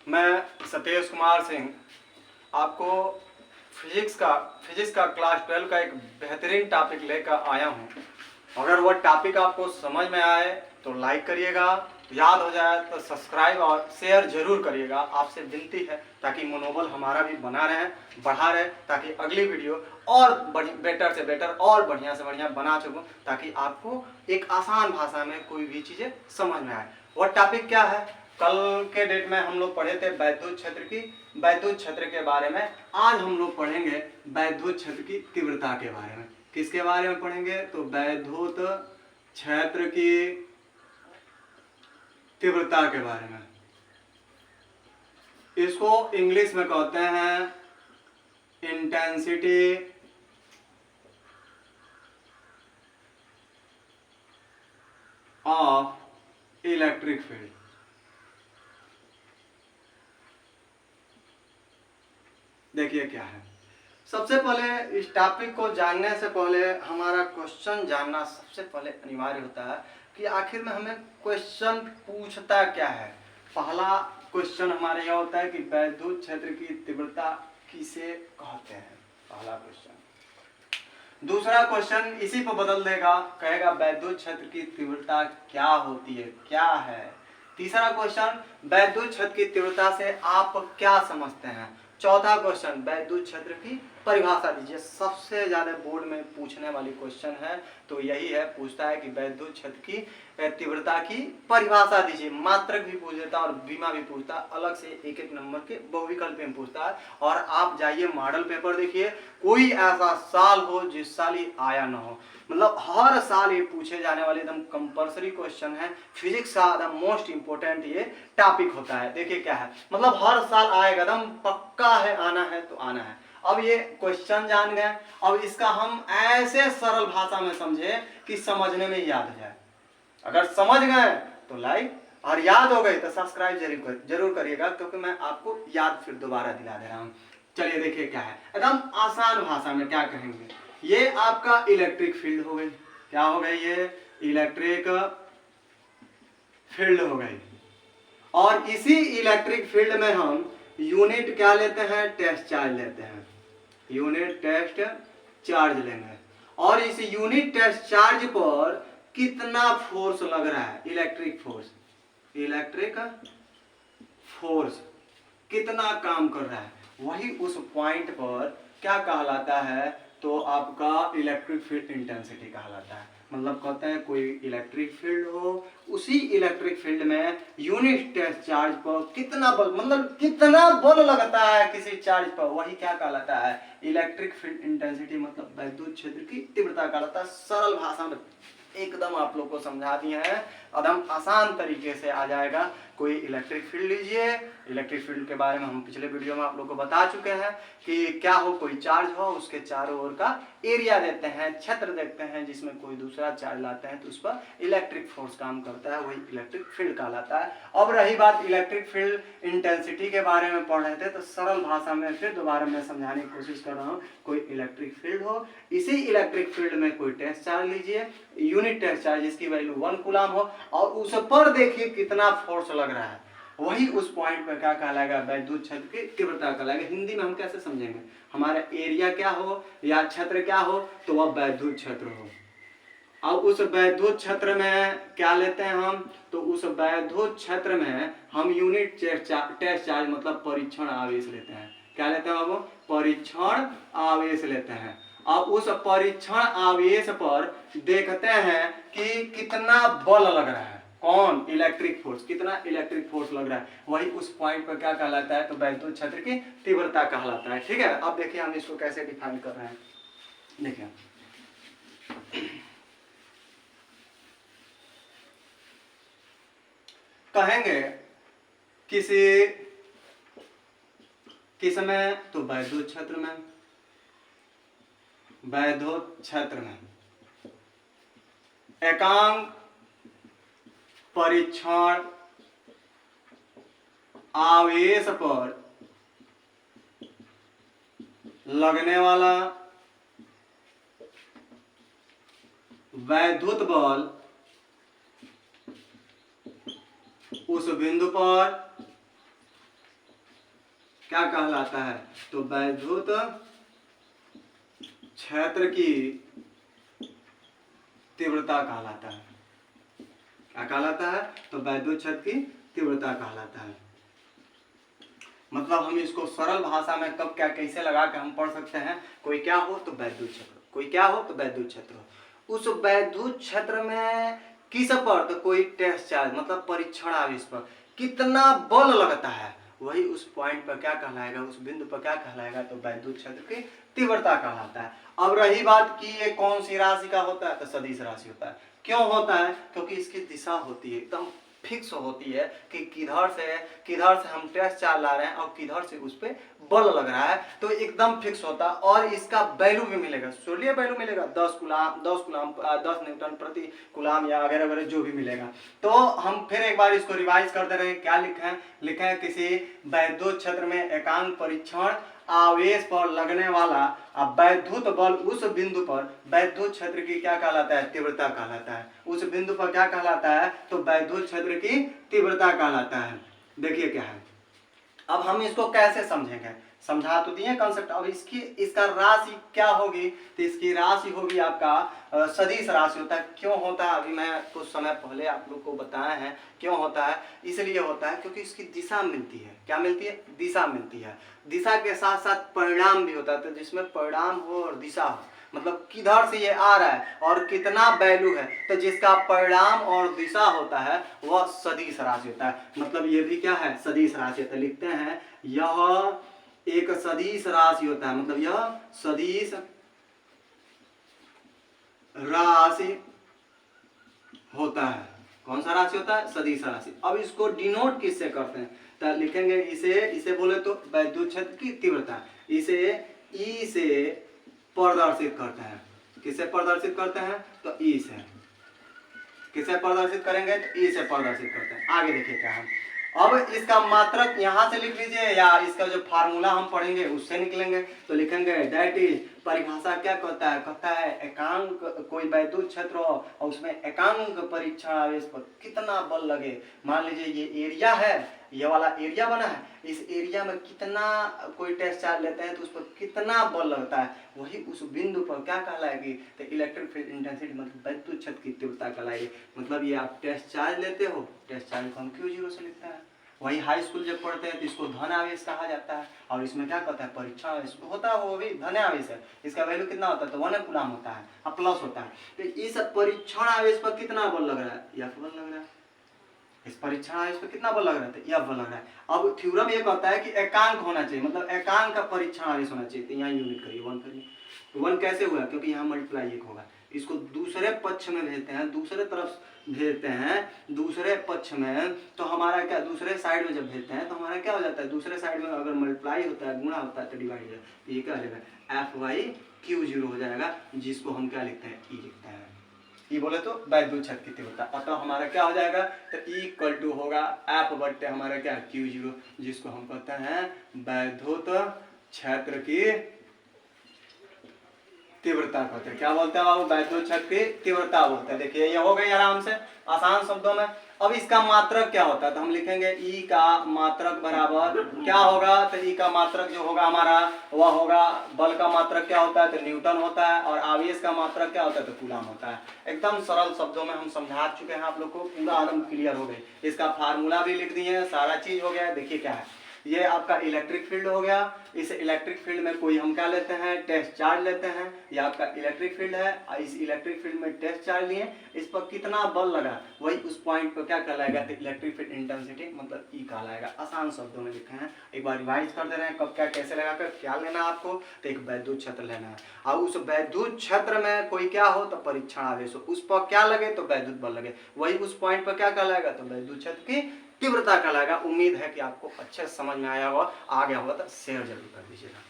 मैं सतेश कुमार सिंह आपको फिजिक्स का क्लास 12 का एक बेहतरीन टॉपिक लेकर आया हूँ। अगर वह टॉपिक आपको समझ में आए तो लाइक करिएगा, याद हो जाए तो सब्सक्राइब और शेयर जरूर करिएगा। आपसे विनती है ताकि मनोबल हमारा भी बना रहे, बढ़ा रहे, ताकि अगली वीडियो और बेटर से बेटर और बढ़िया से बढ़िया बना सकूँ, ताकि आपको एक आसान भाषा में कोई भी चीज़ें समझ में आए। वह टॉपिक क्या है? कल के डेट में हम लोग पढ़े थे वैद्युत क्षेत्र के बारे में। आज हम लोग पढ़ेंगे वैद्युत क्षेत्र की तीव्रता के बारे में। किसके बारे में पढ़ेंगे? तो वैद्युत क्षेत्र की तीव्रता के बारे में। इसको इंग्लिश में कहते हैं इंटेंसिटी ऑफ इलेक्ट्रिक फील्ड। देखिए क्या है। सबसे पहले इस टॉपिक को जानने से पहले हमारा क्वेश्चन जानना सबसे पहले अनिवार्य होता है कि आखिर में हमें क्वेश्चन पूछता क्या है। पहला क्वेश्चन हमारे यहाँ होता है कि वैद्युत क्षेत्र की तीव्रता किसे कहते हैं, पहला क्वेश्चन। दूसरा क्वेश्चन इसी पर बदल देगा, कहेगा वैद्युत क्षेत्र की तीव्रता क्या होती है, क्या है। तीसरा क्वेश्चन वैद्युत क्षेत्र की तीव्रता से आप क्या समझते हैं। चौथा क्वेश्चन वैद्युत क्षेत्र की परिभाषा दीजिए। सबसे ज्यादा बोर्ड में पूछने वाली क्वेश्चन है तो यही है, पूछता है कि वैद्युत क्षेत्र की तीव्रता की परिभाषा दीजिए। मात्रक भी पूछ देता और बीमा भी पूछता, अलग से एक एक नंबर के बहुविकल्प में पूछता है। और आप जाइए मॉडल पेपर देखिए, कोई ऐसा साल हो जिस साल ये आया ना हो। मतलब हर साल ये पूछे जाने वाले एकदम कंपलसरी क्वेश्चन है। फिजिक्स का एकदम मोस्ट इंपोर्टेंट ये टॉपिक होता है। देखिए क्या है, मतलब हर साल आएगा, एकदम पक्का है, आना है तो आना है। अब ये क्वेश्चन जान गए, अब इसका हम ऐसे सरल भाषा में समझे कि समझने में याद हो जाए। अगर समझ गए तो लाइक, और याद हो गई तो सब्सक्राइब जरूर करिएगा, क्योंकि मैं आपको याद फिर दोबारा दिला दे रहा हूँ। चलिए देखिए क्या है, एकदम आसान भाषा में क्या कहेंगे। ये आपका इलेक्ट्रिक फील्ड हो गई। क्या हो गई? ये इलेक्ट्रिक फील्ड हो गई। और इसी इलेक्ट्रिक फील्ड में हम यूनिट क्या लेते हैं? टेस्ट चार्ज लेते हैं। यूनिट टेस्ट चार्ज लेंगे और इस यूनिट टेस्ट चार्ज पर कितना फोर्स लग रहा है, इलेक्ट्रिक फोर्स कितना काम कर रहा है, वही उस पॉइंट पर क्या कहलाता है? तो आपका इलेक्ट्रिक फील्ड इंटेंसिटी कहलाता है। मतलब कहते हैं कोई इलेक्ट्रिक फील्ड हो, उसी इलेक्ट्रिक फील्ड में यूनिट टेस्ट चार्ज पर कितना बल, मतलब कितना बल लगता है किसी चार्ज पर, वही क्या कहलाता है? इलेक्ट्रिक फील्ड इंटेंसिटी, मतलब वैद्युत क्षेत्र की तीव्रता कहलाता है। सरल भाषा में एकदम आप लोग को समझा दिए हैं, एकदम आसान तरीके से आ जाएगा। कोई इलेक्ट्रिक फील्ड लीजिए। इलेक्ट्रिक फील्ड के बारे में हम पिछले वीडियो में आप लोग को बता चुके हैं कि क्या हो, कोई चार्ज हो, उसके चारों ओर का एरिया देते हैं, क्षेत्र देखते हैं, जिसमें कोई दूसरा चार्ज लाते हैं तो उस पर इलेक्ट्रिक फोर्स काम करता है, वही इलेक्ट्रिक फील्ड कहलाता है। अब रही बात इलेक्ट्रिक फील्ड इंटेंसिटी के बारे में पढ़ रहे थे, तो सरल भाषा में फिर दोबारा मैं समझाने की कोशिश कर रहा हूँ। कोई इलेक्ट्रिक फील्ड हो, इसी इलेक्ट्रिक फील्ड में कोई टेस्ट चार्ज लीजिए, यूनिट टेस्ट चार्ज जिसकी वैल्यू 1 कूलम हो, और उस पर देखिए कितना फोर्स लग रहा है, वही उस पॉइंट पर क्या कहलाएगा? वैद्युत क्षेत्र की तीव्रता कहलाएगा। हिंदी में हम कैसे समझेंगे? हमारा एरिया क्या हो या क्षेत्र क्या हो, तो वह वैद्युत क्षेत्र हो। अब उस वैद्युत क्षेत्र में क्या लेते हैं हम? तो उस वैद्युत क्षेत्र में हम यूनिट टेस्ट चार्ज मतलब परीक्षण आवेश लेते हैं। क्या लेते हैं बाबू? परीक्षण आवेश लेते हैं। अब उस परीक्षण आवेश पर देखते हैं कि कितना बल लग रहा है। कौन? Electric force. कितना इलेक्ट्रिक फोर्स लग रहा है, वही उस पॉइंट पर क्या कहलाता है? तो वैद्युत क्षेत्र की तीव्रता कहलाता है। ठीक है, अब देखिए हम इसको कैसे डिफाइन कर रहे हैं। देखिए कहेंगे किस में? तो वैद्युत क्षेत्र में। वैद्युत क्षेत्र में एकांक परीक्षण आवेश पर लगने वाला वैद्युत बल उस बिंदु पर क्या कहलाता है? तो वैद्युत क्षेत्र की तीव्रता कहलाता है। क्या कहलाता है? तो वैद्युत क्षेत्र की तीव्रता कहलाता है। मतलब हम इसको सरल भाषा में कब क्या कैसे लगा के हम पढ़ सकते हैं, कोई क्या हो तो वैद्युत क्षेत्र, कोई क्या हो तो वैद्युत क्षेत्र हो। उस वैद्युत क्षेत्र में किस पर, तो कोई टेस्ट चार्ज मतलब परीक्षण आवेश पर कितना बल लगता है, वही उस पॉइंट पर क्या कहलाएगा, उस बिंदु पर क्या कहलाएगा, तो वैद्युत क्षेत्र की तीव्रता कहलाता है। अब रही बात कि ये कौन सी राशि का होता है, तो सदिश राशि होता है। क्यों होता है? क्योंकि इसकी दिशा होती है, एकदम फिक्स होती है कि किधर से हम टेस्ट चार्ज ला रहे हैं और किधर से उस पर बल लग रहा है, तो एकदम फिक्स होता है। और इसका वैल्यू भी मिलेगा, सोलिए वैल्यू मिलेगा 10 न्यूटन प्रति कूलाम या वगैरह वगैरह जो भी मिलेगा। तो हम फिर एक बार इसको रिवाइज करते रहे, क्या लिखें किसी वैद्युत क्षेत्र में एकांक परीक्षण आवेश पर लगने वाला वैद्युत बल उस बिंदु पर वैद्युत क्षेत्र की क्या कहलाता है, तीव्रता कहलाता है। उस बिंदु पर क्या कहलाता है, तो वैद्युत क्षेत्र की तीव्रता कहलाता है। देखिए क्या है, अब हम इसको कैसे समझेंगे, समझा तो दिए कंसेप्ट। अब इसका राशि क्या होगी, तो इसकी राशि होगी आपका सदिश राशि होता है। क्यों होता है, अभी मैं कुछ समय पहले आप लोग को बताया है क्यों होता है। इसलिए होता है क्योंकि इसकी दिशा मिलती है। क्या मिलती है? दिशा मिलती है। दिशा के साथ साथ परिणाम भी होता है, तो जिसमें परिणाम हो और दिशा हो, मतलब किधर से ये आ रहा है और कितना वैल्यू है, तो जिसका परिणाम और दिशा होता है वह सदिश राशि होता है। मतलब ये भी क्या है, सदिश राशि होता है। लिखते हैं यह एक सदिश राशि होता है, मतलब यह सदिश राशि होता है। कौन सा राशि होता है? सदिश राशि। अब इसको डिनोट किससे करते हैं, तो लिखेंगे इसे बोले तो वैद्युत क्षेत्र की तीव्रता, इसे ई से प्रदर्शित करते हैं। किससे प्रदर्शित करते हैं? तो ई से। किससे प्रदर्शित करेंगे? तो ई से प्रदर्शित करते हैं। आगे देखिए क्या है। अब इसका मात्रक यहां से लिख लीजिए या इसका जो फार्मूला हम पढ़ेंगे उससे निकलेंगे। तो लिखेंगे दैट इज, परिभाषा क्या कहता है, कहता है एकांक कोई वैद्युत क्षेत्र हो और उसमें एकांक परीक्षण आवेश पर कितना बल लगे। मान लीजिए ये एरिया है, ये वाला एरिया बना है, इस एरिया में कितना कोई टेस्ट चार्ज लेते हैं तो उस पर कितना बल लगता है, वही उस बिंदु पर क्या कहलाएगी, तो इलेक्ट्रिक फील्ड इंटेंसिटी मतलब वैद्युत क्षेत्र की तीव्रता कहलाएगी। मतलब ये आप टेस्ट चार्ज लेते हो, टेस्ट चार्ज को हम Q0 से लिखते हैं। वही हाई स्कूल जब पढ़ते हैं तो इसको धन आवेश कहा जाता है, और इसमें क्या कहता है, परीक्षण आवेश होता है, वो भी धन आवेश है। इसका वैल्यू कितना होता है, तो 1 कूलाम होता है और प्लस होता है। तो इस परीक्षण आवेश पर कितना बल लग रहा है, F बल लग रहा है। इस परीक्षण आवेश पर कितना बल लग रहा है, तो F बल लग रहा है। अब थ्योरम ये कहता है कि एकांक होना चाहिए, मतलब एकांक का परीक्षण आवेश होना चाहिए। तो यहाँ यूनिट करिए 1 करिए। 1 कैसे हुआ, क्योंकि यहाँ मल्टीप्लाई 1 होगा। इसको दूसरे पक्ष में भेजते हैं, दूसरे तरफ भेजते हैं, दूसरे पक्ष में, तो हमारा क्या, दूसरे साइड में जब भेजते हैं तो हमारा क्या हो जाता है, दूसरे साइड में अगर मल्टीप्लाई होता है, गुणा होता है तो डिवाइड हो जाता है। ये क्या हो जाएगा, F/Q0 हो जाएगा, जिसको हम क्या लिखते हैं, E लिखते हैं। ई बोले तो वैद्युत क्षेत्र की तीव्रता। अतः हमारा क्या हो जाएगा, तो E इक्वल टू होगा F बट्टे हमारा क्या, Q0, जिसको हम कहते हैं वैद्युत क्षेत्र की तीव्रता कहते हैं। क्या बोलते हैं बाबू, वैद्युत क्षेत्र की तीव्रता बोलते हैं। देखिए ये हो गई आराम से आसान शब्दों में। अब इसका मात्रक क्या होता है, तो हम लिखेंगे ई का मात्रक बराबर क्या होगा, तो ई का मात्रक जो होगा हमारा वह होगा, बल का मात्रक क्या होता है, तो न्यूटन होता है, और आवेश का मात्रक क्या होता है, तो कूलाम होता है। एकदम सरल शब्दों में हम समझा चुके हैं आप लोग को, पूरा आराम क्लियर हो गई। इसका फार्मूला भी लिख दिए, सारा चीज हो गया। देखिए क्या है, ये आपका इलेक्ट्रिक फील्ड हो गया। इस इलेक्ट्रिक फील्ड में कोई हम क्या लेते हैं, टेस्ट चार्ज लेते हैं। ये आपका इलेक्ट्रिक फील्ड है, इस इलेक्ट्रिक फील्ड में टेस्ट चार्ज लिए, इस पर कितना बल लगा, वही उस पॉइंट पर क्या कहलाएगा, तो इलेक्ट्रिक फील्ड इंटेंसिटी मतलब ई कहलाएगा। आसान शब्दों में लिखे हैं, एक बार रिवाइज कर दे रहे हैं, कब क्या कैसे लगाकर क्या लेना है आपको, तो एक वैद्युत क्षेत्र लेना है, और उस वैद्युत क्षेत्र में कोई क्या हो, तो परीक्षण आवेश हो, उस पर क्या लगे, तो वैद्युत बल लगे, वही उस पॉइंट पर क्या कहलाएगा, तो वैद्युत क्षेत्र की तीव्रता कहलाएगा। उम्मीद है कि आपको अच्छे से समझ में आया होगा, आ गया होगा तो शेयर जरूर कर दीजिएगा।